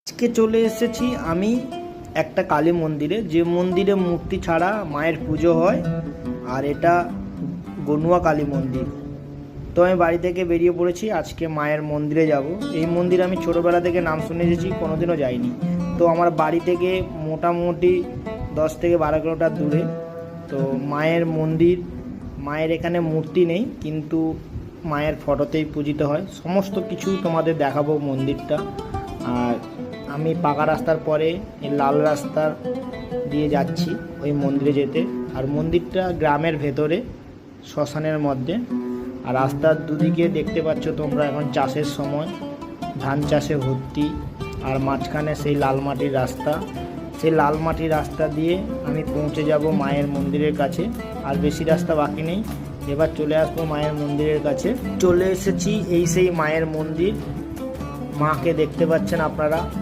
আজকে চলে এসেছি আমি একটা কালী মন্দিরে, যে মন্দিরে মূর্তি ছাড়া মায়ের পুজো হয়, আর এটা গনুয়া কালী মন্দির। তো আমি বাড়ি থেকে বেরিয়ে পড়েছি, আজকে মায়ের মন্দিরে যাব। এই মন্দির আমি ছোটোবেলা থেকে নাম শুনে এসেছি, কোনোদিনও যাইনি। তো আমার বাড়ি থেকে মোটামুটি 10 থেকে 12 কিলোমিটার দূরে। তো মায়ের মন্দির, মায়ের এখানে মূর্তি নেই, কিন্তু মায়ের ফটোতেই পূজিত হয়। সমস্ত কিছু তোমাদের দেখাবো মন্দিরটা। আর আমি পাকা রাস্তার পরে এই লাল রাস্তার দিয়ে যাচ্ছি ওই মন্দিরে যেতে। আর মন্দিরটা গ্রামের ভেতরে, শ্মশানের মধ্যে। আর রাস্তার দুদিকে দেখতে পাচ্ছ তোমরা, এখন চাষের সময়, ধান চাষে ভর্তি। আর মাঝখানে সেই লাল মাটির রাস্তা, সেই লাল মাটির রাস্তা দিয়ে আমি পৌঁছে যাব মায়ের মন্দিরের কাছে। আর বেশি রাস্তা বাকি নেই, এবার চলে আসবো মায়ের মন্দিরের কাছে। চলে এসেছি, এই সেই মায়ের মন্দির। মাকে দেখতে পাচ্ছেন আপনারা।